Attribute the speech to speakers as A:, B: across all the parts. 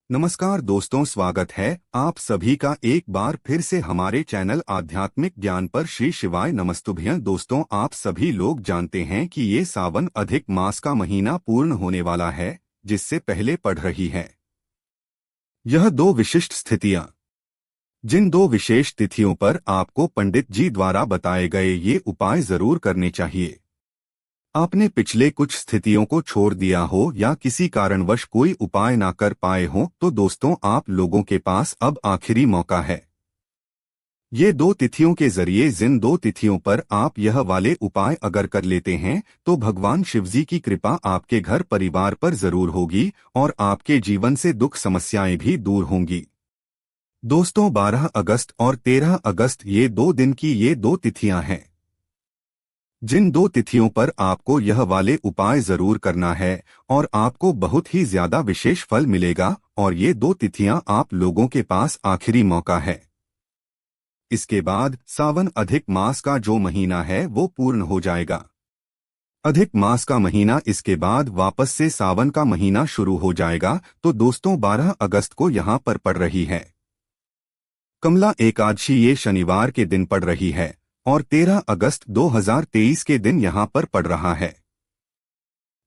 A: नमस्कार दोस्तों, स्वागत है आप सभी का एक बार फिर से हमारे चैनल आध्यात्मिक ज्ञान पर। श्री शिवाय नमस्तुभ्यं। दोस्तों, आप सभी लोग जानते हैं कि ये सावन अधिक मास का महीना पूर्ण होने वाला है, जिससे पहले पड़ रही है यह दो विशिष्ट स्थितियां। जिन दो विशेष तिथियों पर आपको पंडित जी द्वारा बताए गए ये उपाय जरूर करने चाहिए। आपने पिछले कुछ स्थितियों को छोड़ दिया हो या किसी कारणवश कोई उपाय ना कर पाए हो तो दोस्तों, आप लोगों के पास अब आखिरी मौका है। ये दो तिथियों के जरिए जिन दो तिथियों पर आप यह वाले उपाय अगर कर लेते हैं तो भगवान शिवजी की कृपा आपके घर परिवार पर जरूर होगी और आपके जीवन से दुख समस्याएं भी दूर होंगी। दोस्तों, 12 अगस्त और 13 अगस्त ये 2 दिन की ये दो तिथियां हैं। जिन दो तिथियों पर आपको यह वाले उपाय जरूर करना है और आपको बहुत ही ज्यादा विशेष फल मिलेगा, और ये दो तिथियां आप लोगों के पास आखिरी मौका है। इसके बाद सावन अधिक मास का जो महीना है वो पूर्ण हो जाएगा। अधिक मास का महीना इसके बाद वापस से सावन का महीना शुरू हो जाएगा। तो दोस्तों, 12 अगस्त को यहाँ पर पड़ रही है कमला एकादशी, ये शनिवार के दिन पड़ रही है और 13 अगस्त 2023 के दिन यहाँ पर पड़ रहा है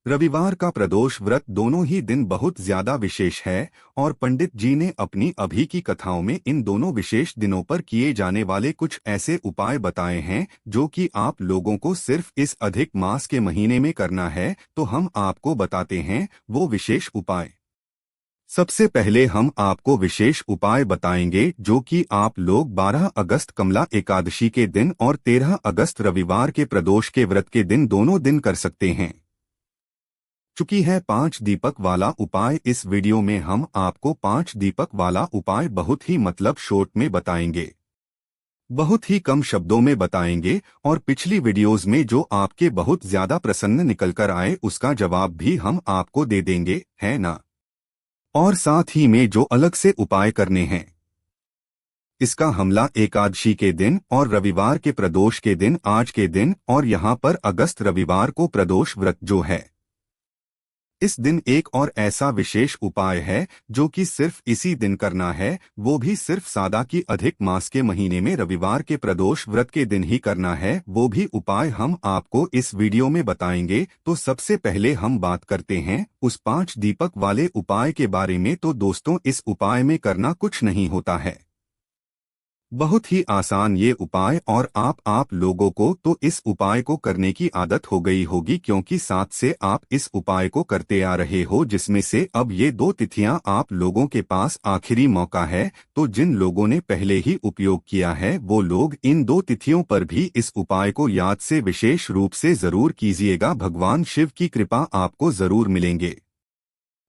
A: रविवार का प्रदोष व्रत। दोनों ही दिन बहुत ज्यादा विशेष है और पंडित जी ने अपनी अभी की कथाओं में इन दोनों विशेष दिनों पर किए जाने वाले कुछ ऐसे उपाय बताए हैं जो कि आप लोगों को सिर्फ इस अधिक मास के महीने में करना है। तो हम आपको बताते हैं वो विशेष उपाय। सबसे पहले हम आपको विशेष उपाय बताएंगे जो कि आप लोग 12 अगस्त कमला एकादशी के दिन और 13 अगस्त रविवार के प्रदोष के व्रत के दिन दोनों दिन कर सकते हैं। चूंकि है 5 दीपक वाला उपाय, इस वीडियो में हम आपको 5 दीपक वाला उपाय बहुत ही शॉर्ट में बताएंगे, बहुत ही कम शब्दों में बताएंगे। और पिछली वीडियोस में जो आपके बहुत ज्यादा प्रसन्न निकलकर आए उसका जवाब भी हम आपको दे देंगे, है ना। और साथ ही में जो अलग से उपाय करने हैं, इसका हमला एकादशी के दिन और रविवार के प्रदोष के दिन, आज के दिन, और यहाँ पर अगस्त रविवार को प्रदोष व्रत जो है इस दिन एक और ऐसा विशेष उपाय है जो कि सिर्फ इसी दिन करना है, वो भी सिर्फ सादा की अधिक मास के महीने में रविवार के प्रदोष व्रत के दिन ही करना है। वो भी उपाय हम आपको इस वीडियो में बताएंगे। तो सबसे पहले हम बात करते हैं उस 5 दीपक वाले उपाय के बारे में। तो दोस्तों, इस उपाय में करना कुछ नहीं होता है, बहुत ही आसान ये उपाय, और आप लोगों को तो इस उपाय को करने की आदत हो गई होगी क्योंकि साथ से आप इस उपाय को करते आ रहे हो, जिसमें से अब ये 2 तिथियां आप लोगों के पास आखिरी मौका है। तो जिन लोगों ने पहले ही उपयोग किया है वो लोग इन 2 तिथियों पर भी इस उपाय को याद से विशेष रूप से जरूर कीजिएगा। भगवान शिव की कृपा आपको जरूर मिलेंगे।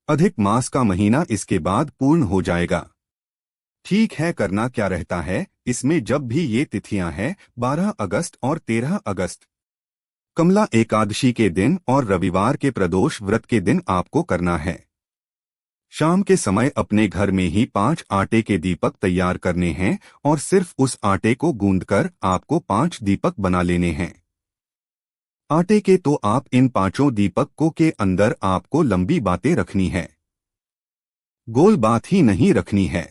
A: अधिक मास का महीना इसके बाद पूर्ण हो जाएगा। ठीक है, करना क्या रहता है इसमें, जब भी ये तिथियां हैं 12 अगस्त और 13 अगस्त कमला एकादशी के दिन और रविवार के प्रदोष व्रत के दिन आपको करना है। शाम के समय अपने घर में ही 5 आटे के दीपक तैयार करने हैं और सिर्फ उस आटे को गूंदकर आपको 5 दीपक बना लेने हैं। आटे के तो आप इन 5 दीपकों के अंदर आपको लंबी बातें रखनी है, गोल बात ही नहीं रखनी है,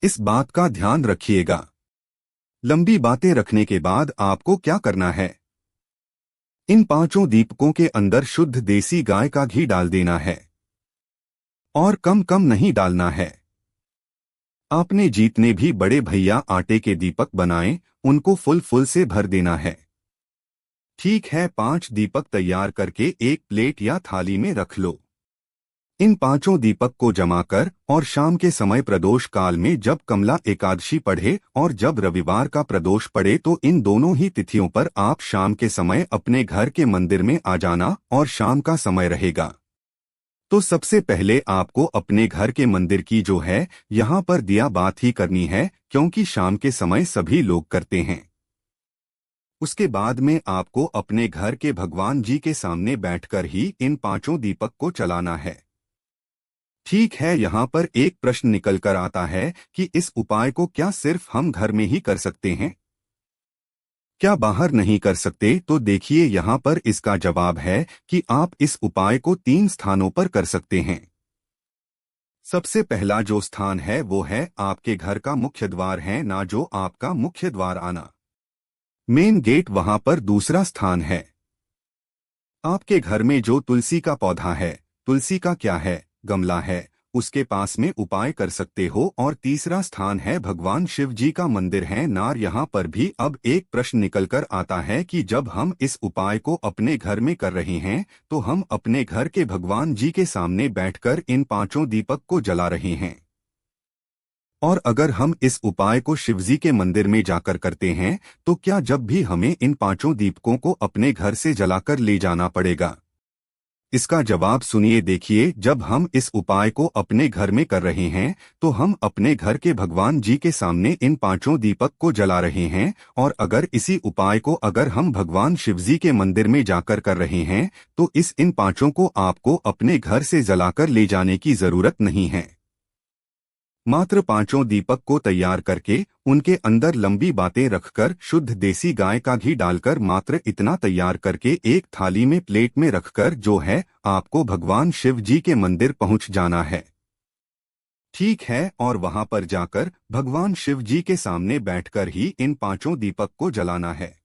A: इस बात का ध्यान रखिएगा। लंबी बातें रखने के बाद आपको क्या करना है, इन 5 दीपकों के अंदर शुद्ध देसी गाय का घी डाल देना है और कम कम नहीं डालना है। आपने जितने भी बड़े भैया आटे के दीपक बनाए उनको फुल से भर देना है। ठीक है, 5 दीपक तैयार करके एक प्लेट या थाली में रख लो। इन 5 दीपक को जमाकर और शाम के समय प्रदोष काल में जब कमला एकादशी पढ़े और जब रविवार का प्रदोष पड़े तो इन दोनों ही तिथियों पर आप शाम के समय अपने घर के मंदिर में आ जाना और शाम का समय रहेगा। तो सबसे पहले आपको अपने घर के मंदिर की जो है यहाँ पर दिया बात ही करनी है, क्योंकि शाम के समय सभी लोग करते हैं। उसके बाद में आपको अपने घर के भगवान जी के सामने बैठकर ही इन 5 दीपक को चलाना है। ठीक है, यहाँ पर एक प्रश्न निकल कर आता है कि इस उपाय को क्या सिर्फ हम घर में ही कर सकते हैं, क्या बाहर नहीं कर सकते? तो देखिए, यहाँ पर इसका जवाब है कि आप इस उपाय को 3 स्थानों पर कर सकते हैं। सबसे पहला जो स्थान है वो है आपके घर का मुख्य द्वार है, ना जो आपका मुख्य द्वार आना मेन गेट, वहां पर दूसरा स्थान है आपके घर में जो तुलसी का पौधा है, तुलसी का क्या है, गमला है, उसके पास में उपाय कर सकते हो। और तीसरा स्थान है भगवान शिव जी का मंदिर है नार। यहाँ पर भी अब एक प्रश्न निकल कर आता है कि जब हम इस उपाय को अपने घर में कर रहे हैं तो हम अपने घर के भगवान जी के सामने बैठकर इन पांचों दीपक को जला रहे हैं, और अगर हम इस उपाय को शिवजी के मंदिर में जाकर करते हैं तो क्या जब भी हमें इन पांचों दीपकों को अपने घर से जलाकर ले जाना पड़ेगा? इसका जवाब सुनिए। देखिए, जब हम इस उपाय को अपने घर में कर रहे हैं तो हम अपने घर के भगवान जी के सामने इन पांचों दीपक को जला रहे हैं, और अगर इसी उपाय को अगर हम भगवान शिवजी के मंदिर में जाकर कर रहे हैं तो इन पांचों को आपको अपने घर से जलाकर ले जाने की जरूरत नहीं है। मात्र पांचों दीपक को तैयार करके उनके अंदर लंबी बातें रखकर शुद्ध देसी गाय का घी डालकर मात्र इतना तैयार करके एक थाली में प्लेट में रखकर जो है आपको भगवान शिव जी के मंदिर पहुंच जाना है। ठीक है, और वहां पर जाकर भगवान शिव जी के सामने बैठकर ही इन पांचों दीपक को जलाना है।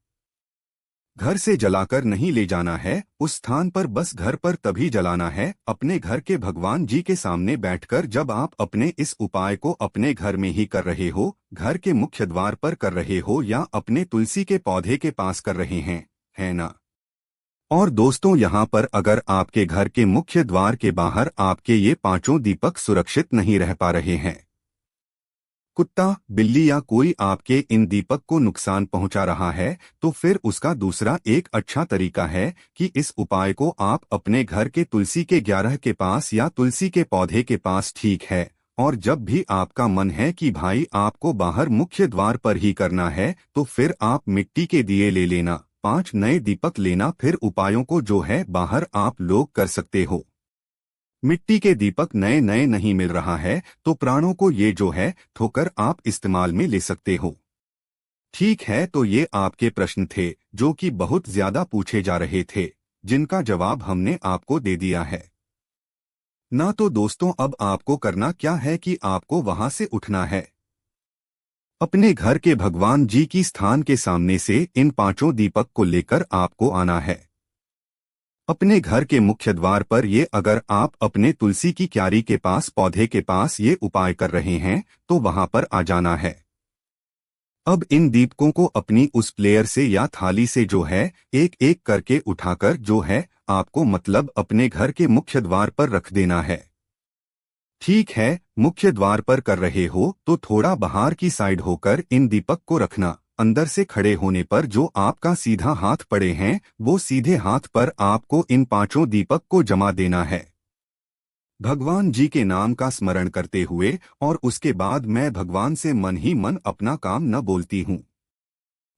A: घर से जलाकर नहीं ले जाना है, उस स्थान पर बस घर पर तभी जलाना है, अपने घर के भगवान जी के सामने बैठकर। जब आप अपने इस उपाय को अपने घर में ही कर रहे हो, घर के मुख्य द्वार पर कर रहे हो या अपने तुलसी के पौधे के पास कर रहे हैं, है ना? और दोस्तों, यहाँ पर अगर आपके घर के मुख्य द्वार के बाहर आपके ये पांचों दीपक सुरक्षित नहीं रह पा रहे हैं, कुत्ता, बिल्ली या कोई आपके इन दीपक को नुकसान पहुंचा रहा है, तो फिर उसका दूसरा एक अच्छा तरीका है कि इस उपाय को आप अपने घर के तुलसी के 11 के पास या तुलसी के पौधे के पास, ठीक है, और जब भी आपका मन है कि भाई आपको बाहर मुख्य द्वार पर ही करना है तो फिर आप मिट्टी के दिए ले लेना, 5 नए दीपक लेना, फिर उपायों को जो है बाहर आप लोग कर सकते हो। मिट्टी के दीपक नए नए नहीं मिल रहा है तो प्राणों को ये जो है ठोकर आप इस्तेमाल में ले सकते हो। ठीक है, तो ये आपके प्रश्न थे जो कि बहुत ज्यादा पूछे जा रहे थे, जिनका जवाब हमने आपको दे दिया है ना। तो दोस्तों, अब आपको करना क्या है कि आपको वहां से उठना है, अपने घर के भगवान जी की स्थान के सामने से इन पांचों दीपक को लेकर आपको आना है अपने घर के मुख्य द्वार पर। ये अगर आप अपने तुलसी की क्यारी के पास, पौधे के पास ये उपाय कर रहे हैं तो वहां पर आ जाना है। अब इन दीपकों को अपनी उस प्लेयर से या थाली से जो है एक एक करके उठाकर जो है आपको मतलब अपने घर के मुख्य द्वार पर रख देना है। ठीक है, मुख्य द्वार पर कर रहे हो तो थोड़ा बाहर की साइड होकर इन दीपक को रखना। अंदर से खड़े होने पर जो आपका सीधा हाथ पड़े हैं वो सीधे हाथ पर आपको इन पांचों दीपक को जमा देना है भगवान जी के नाम का स्मरण करते हुए, और उसके बाद मैं भगवान से मन ही मन अपना काम न बोलती हूँ।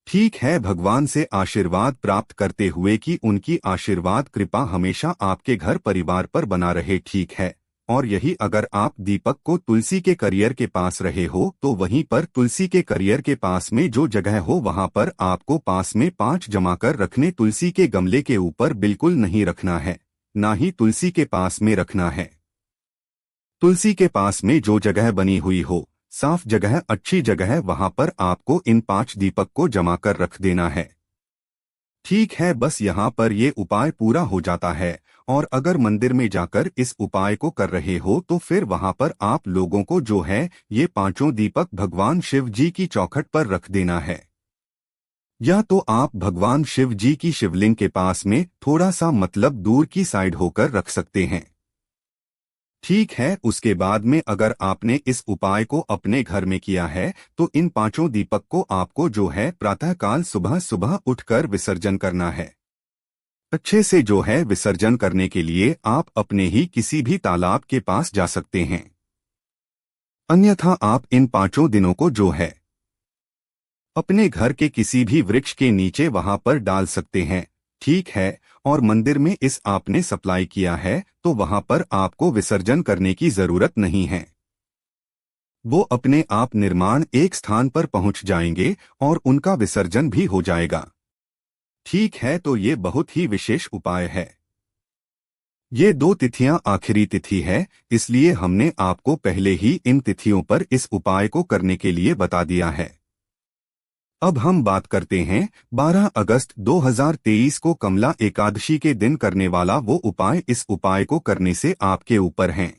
A: ठीक है, भगवान से आशीर्वाद प्राप्त करते हुए कि उनकी आशीर्वाद कृपा हमेशा आपके घर परिवार पर बना रहे। ठीक है, और यही अगर आप दीपक को तुलसी के करियर के पास रहे हो तो वहीं पर तुलसी के करियर के पास में जो जगह हो वहां पर आपको पास में 5 जमाकर रखने। तुलसी के गमले के ऊपर बिल्कुल नहीं रखना है, ना ही तुलसी के पास में रखना है। तुलसी के पास में जो जगह बनी हुई हो, साफ जगह, अच्छी जगह, वहां पर आपको इन 5 दीपक को जमा कर रख देना है। ठीक है, बस यहाँ पर ये उपाय पूरा हो जाता है। और अगर मंदिर में जाकर इस उपाय को कर रहे हो तो फिर वहां पर आप लोगों को जो है ये पांचों दीपक भगवान शिव जी की चौखट पर रख देना है, या तो आप भगवान शिव जी की शिवलिंग के पास में थोड़ा सा मतलब दूर की साइड होकर रख सकते हैं। ठीक है, उसके बाद में अगर आपने इस उपाय को अपने घर में किया है तो इन पांचों दीपक को आपको जो है प्रातःकाल सुबह सुबह उठकर विसर्जन करना है। अच्छे से जो है विसर्जन करने के लिए आप अपने ही किसी भी तालाब के पास जा सकते हैं, अन्यथा आप इन 5 दिनों को जो है अपने घर के किसी भी वृक्ष के नीचे वहां पर डाल सकते हैं। ठीक है, और मंदिर में इस आपने सप्लाई किया है तो वहां पर आपको विसर्जन करने की जरूरत नहीं है, वो अपने आप निर्माण एक स्थान पर पहुंच जाएंगे और उनका विसर्जन भी हो जाएगा। ठीक है, तो ये बहुत ही विशेष उपाय है। ये दो तिथियां आखिरी तिथि है, इसलिए हमने आपको पहले ही इन तिथियों पर इस उपाय को करने के लिए बता दिया है। अब हम बात करते हैं 12 अगस्त 2023 को कमला एकादशी के दिन करने वाला वो उपाय। इस उपाय को करने से आपके ऊपर हैं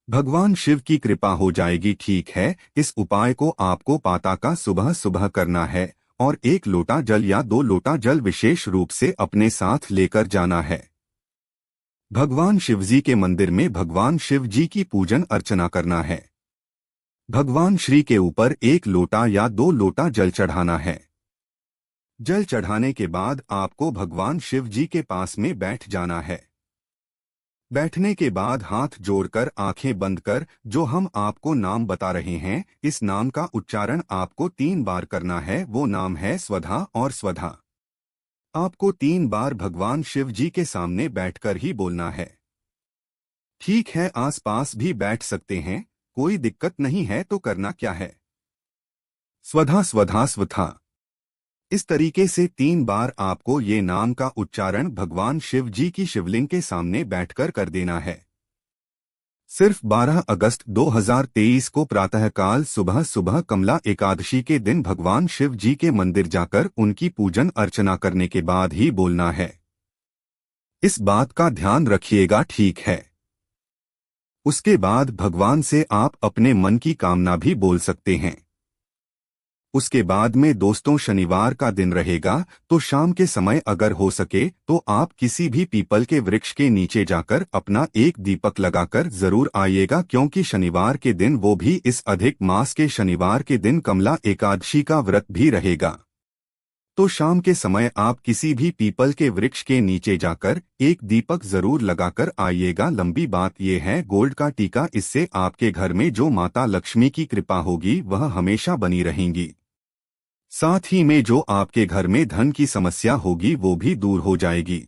A: भगवान शिव की कृपा हो जाएगी। ठीक है, इस उपाय को आपको प्रातः सुबह सुबह करना है और 1 लोटा जल या 2 लोटा जल विशेष रूप से अपने साथ लेकर जाना है। भगवान शिवजी के मंदिर में भगवान शिव जी की पूजन अर्चना करना है। भगवान श्री के ऊपर 1 लोटा या 2 लोटा जल चढ़ाना है। जल चढ़ाने के बाद आपको भगवान शिव जी के पास में बैठ जाना है। बैठने के बाद हाथ जोड़कर आंखें बंद कर जो हम आपको नाम बता रहे हैं, इस नाम का उच्चारण आपको 3 बार करना है। वो नाम है स्वधा और स्वधा। आपको 3 बार भगवान शिव जी के सामने बैठकर ही बोलना है। ठीक है, आसपास भी बैठ सकते हैं, कोई दिक्कत नहीं है। तो करना क्या है? स्वधा स्वधा स्वधा। इस तरीके से 3 बार आपको ये नाम का उच्चारण भगवान शिव जी की शिवलिंग के सामने बैठकर कर देना है। सिर्फ 12 अगस्त 2023 को प्रातःकाल सुबह सुबह कमला एकादशी के दिन भगवान शिव जी के मंदिर जाकर उनकी पूजन अर्चना करने के बाद ही बोलना है। इस बात का ध्यान रखिएगा, ठीक है? उसके बाद भगवान से आप अपने मन की कामना भी बोल सकते हैं। उसके बाद में दोस्तों शनिवार का दिन रहेगा, तो शाम के समय अगर हो सके तो आप किसी भी पीपल के वृक्ष के नीचे जाकर अपना एक दीपक लगाकर जरूर आइएगा, क्योंकि शनिवार के दिन, वो भी इस अधिक मास के शनिवार के दिन, कमला एकादशी का व्रत भी रहेगा। तो शाम के समय आप किसी भी पीपल के वृक्ष के नीचे जाकर एक दीपक जरूर लगाकर आइएगा। लंबी बात यह है, गोल्ड का टीका, इससे आपके घर में जो माता लक्ष्मी की कृपा होगी वह हमेशा बनी रहेंगी। साथ ही में जो आपके घर में धन की समस्या होगी वो भी दूर हो जाएगी।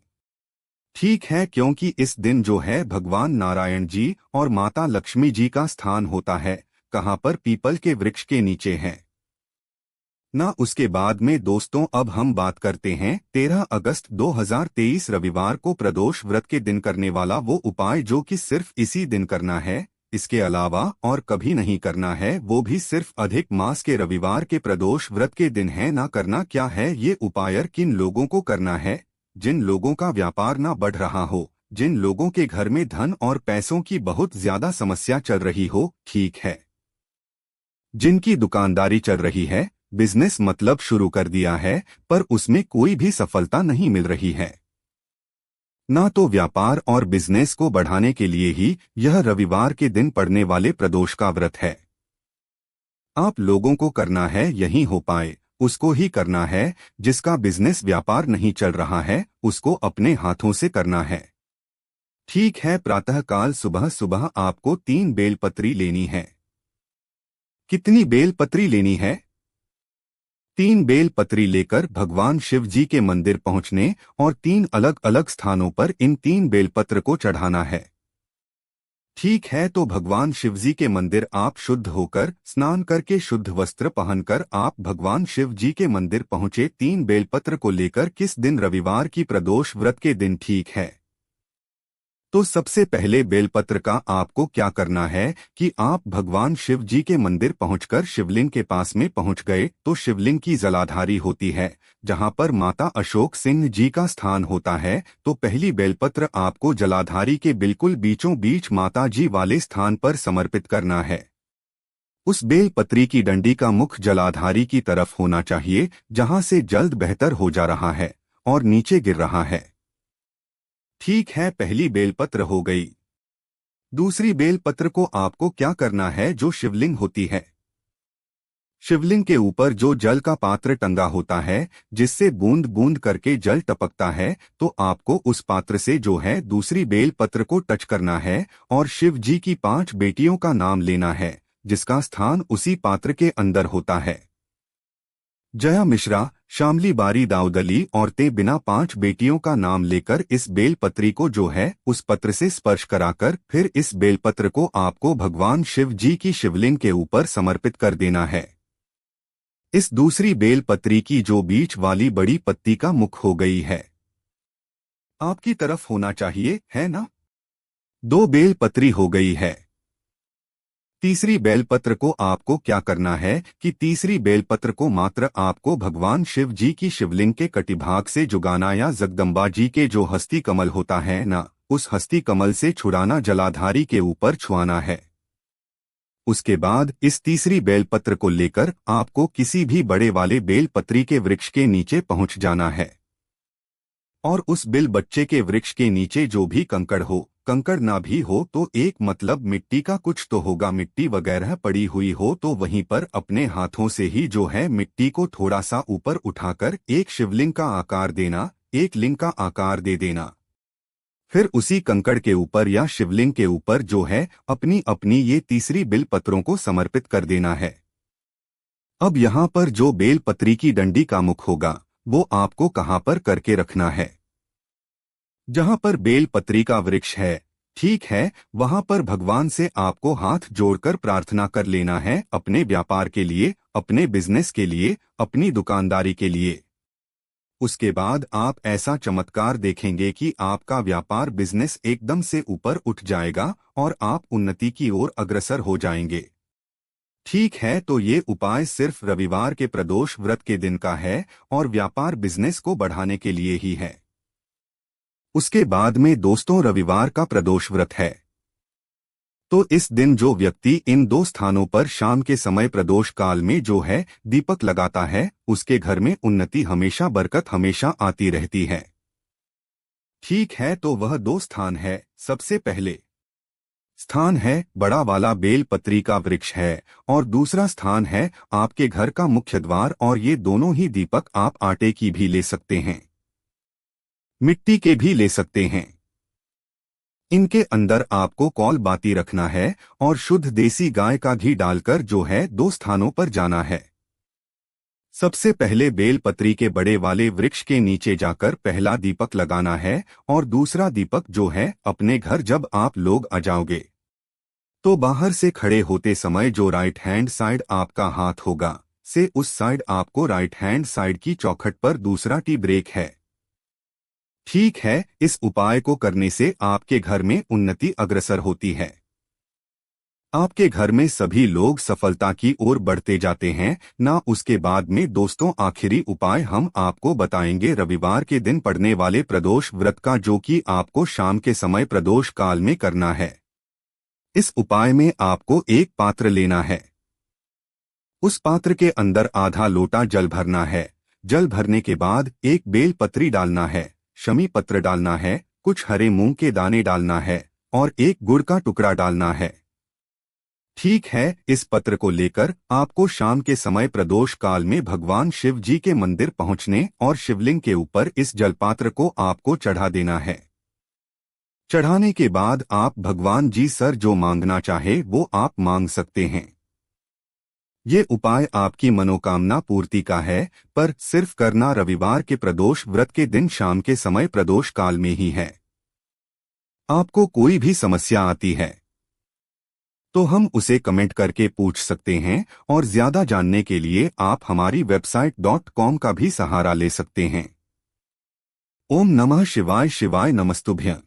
A: ठीक है, क्योंकि इस दिन जो है भगवान नारायण जी और माता लक्ष्मी जी का स्थान होता है। कहाँ पर? पीपल के वृक्ष के नीचे है ना। उसके बाद में दोस्तों अब हम बात करते हैं 13 अगस्त 2023 रविवार को प्रदोष व्रत के दिन करने वाला वो उपाय, जो कि सिर्फ इसी दिन करना है, इसके अलावा और कभी नहीं करना है। वो भी सिर्फ अधिक मास के रविवार के प्रदोष व्रत के दिन है ना। करना क्या है ये उपाय? किन लोगों को करना है? जिन लोगों का व्यापार ना बढ़ रहा हो, जिन लोगों के घर में धन और पैसों की बहुत ज्यादा समस्या चल रही हो। ठीक है, जिनकी दुकानदारी चल रही है, बिजनेस मतलब शुरू कर दिया है, पर उसमें कोई भी सफलता नहीं मिल रही है ना। तो व्यापार और बिजनेस को बढ़ाने के लिए ही यह रविवार के दिन पड़ने वाले प्रदोष का व्रत है। आप लोगों को करना है, यही हो पाए उसको ही करना है। जिसका बिजनेस व्यापार नहीं चल रहा है उसको अपने हाथों से करना है। ठीक है, प्रातःकाल सुबह सुबह आपको 3 बेलपत्री लेनी है। कितनी बेलपत्री लेनी है? 3 बेलपत्री लेकर भगवान शिव जी के मंदिर पहुंचने और 3 अलग अलग स्थानों पर इन 3 बेलपत्र को चढ़ाना है। ठीक है, तो भगवान शिवजी के मंदिर आप शुद्ध होकर स्नान करके शुद्ध वस्त्र पहनकर आप भगवान शिव जी के मंदिर पहुंचे 3 बेलपत्र को लेकर। किस दिन? रविवार की प्रदोष व्रत के दिन। ठीक है, तो सबसे पहले बेलपत्र का आपको क्या करना है कि आप भगवान शिव जी के मंदिर पहुंचकर शिवलिंग के पास में पहुंच गए तो शिवलिंग की जलाधारी होती है, जहां पर माता अशोक सिंह जी का स्थान होता है। तो पहली बेलपत्र आपको जलाधारी के बिल्कुल बीचों बीच माता जी वाले स्थान पर समर्पित करना है। उस बेलपत्री की डंडी का मुख जलाधारी की तरफ होना चाहिए, जहां से जल्द बेहतर हो जा रहा है और नीचे गिर रहा है। ठीक है, पहली बेलपत्र हो गई। दूसरी बेलपत्र को आपको क्या करना है? जो शिवलिंग होती है, शिवलिंग के ऊपर जो जल का पात्र टंगा होता है, जिससे बूंद बूंद करके जल टपकता है, तो आपको उस पात्र से जो है दूसरी बेलपत्र को टच करना है और शिव जी की 5 बेटियों का नाम लेना है, जिसका स्थान उसी पात्र के अंदर होता है। जया मिश्रा, शामली बारी दाऊदली औरतें बिना 5 बेटियों का नाम लेकर इस बेलपत्री को जो है उस पत्र से स्पर्श कराकर फिर इस बेलपत्र को आपको भगवान शिव जी की शिवलिंग के ऊपर समर्पित कर देना है। इस दूसरी बेलपत्री की जो बीच वाली बड़ी पत्ती का मुख हो गई है, आपकी तरफ होना चाहिए, है ना? 2 बेलपत्री हो गई है। तीसरी बेलपत्र को आपको क्या करना है कि तीसरी बेलपत्र को मात्र आपको भगवान शिव जी की शिवलिंग के कटिभाग से जुगाना या जगदम्बा जी के जो हस्ती कमल होता है ना, उस हस्ती कमल से छुड़ाना, जलाधारी के ऊपर छुआना है। उसके बाद इस तीसरी बेलपत्र को लेकर आपको किसी भी बड़े वाले बेलपत्री के वृक्ष के नीचे पहुंच जाना है और उस बिल बच्चे के वृक्ष के नीचे जो भी कंकड़ हो, कंकड़ ना भी हो तो एक मतलब मिट्टी का कुछ तो होगा, मिट्टी वगैरह पड़ी हुई हो तो वहीं पर अपने हाथों से ही जो है मिट्टी को थोड़ा सा ऊपर उठाकर एक शिवलिंग का आकार देना, एक लिंग का आकार दे देना। फिर उसी कंकड़ के ऊपर या शिवलिंग के ऊपर जो है अपनी अपनी ये तीसरी बिल पत्रों को समर्पित कर देना है। अब यहाँ पर जो बेल पत्री की डंडी का मुख होगा वो आपको कहाँ पर करके रखना है? जहाँ पर बेल पत्री का वृक्ष है, ठीक है, वहाँ पर भगवान से आपको हाथ जोड़कर प्रार्थना कर लेना है अपने व्यापार के लिए, अपने बिजनेस के लिए, अपनी दुकानदारी के लिए। उसके बाद आप ऐसा चमत्कार देखेंगे कि आपका व्यापार बिजनेस एकदम से ऊपर उठ जाएगा और आप उन्नति की ओर अग्रसर हो जाएंगे। ठीक है, तो ये उपाय सिर्फ रविवार के प्रदोष व्रत के दिन का है और व्यापार बिजनेस को बढ़ाने के लिए ही है। उसके बाद में दोस्तों रविवार का प्रदोष व्रत है, तो इस दिन जो व्यक्ति इन 2 स्थानों पर शाम के समय प्रदोष काल में जो है दीपक लगाता है, उसके घर में उन्नति हमेशा, बरकत हमेशा आती रहती है। ठीक है, तो वह 2 स्थान है। सबसे पहले स्थान है बड़ा वाला बेल पत्री का वृक्ष है और दूसरा स्थान है आपके घर का मुख्य द्वार, और ये दोनों ही दीपक आप आटे की भी ले सकते हैं, मिट्टी के भी ले सकते हैं। इनके अंदर आपको कौल बाती रखना है और शुद्ध देसी गाय का घी डालकर जो है 2 स्थानों पर जाना है। सबसे पहले बेलपत्री के बड़े वाले वृक्ष के नीचे जाकर पहला दीपक लगाना है और दूसरा दीपक जो है अपने घर जब आप लोग आ जाओगे तो बाहर से खड़े होते समय जो राइट हैंड साइड आपका हाथ होगा से उस साइड आपको राइट हैंड साइड की चौखट पर दूसरा टी ब्रेक है। ठीक है, इस उपाय को करने से आपके घर में उन्नति अग्रसर होती है, आपके घर में सभी लोग सफलता की ओर बढ़ते जाते हैं ना। उसके बाद में दोस्तों आखिरी उपाय हम आपको बताएंगे रविवार के दिन पड़ने वाले प्रदोष व्रत का, जो कि आपको शाम के समय प्रदोष काल में करना है। इस उपाय में आपको एक पात्र लेना है, उस पात्र के अंदर आधा लोटा जल भरना है। जल भरने के बाद एक बेल पत्री डालना है, शमी पत्र डालना है, कुछ हरे मूंग के दाने डालना है और एक गुड़ का टुकड़ा डालना है। ठीक है, इस पत्र को लेकर आपको शाम के समय प्रदोष काल में भगवान शिव जी के मंदिर पहुंचने और शिवलिंग के ऊपर इस जलपात्र को आपको चढ़ा देना है। चढ़ाने के बाद आप भगवान जी सर जो मांगना चाहे वो आप मांग सकते हैं। ये उपाय आपकी मनोकामना पूर्ति का है, पर सिर्फ करना रविवार के प्रदोष व्रत के दिन शाम के समय प्रदोष काल में ही है। आपको कोई भी समस्या आती है तो हम उसे कमेंट करके पूछ सकते हैं और ज्यादा जानने के लिए आप हमारी वेबसाइट .com का भी सहारा ले सकते हैं। ओम नमः शिवाय, शिवाय नमस्तुभ्यं।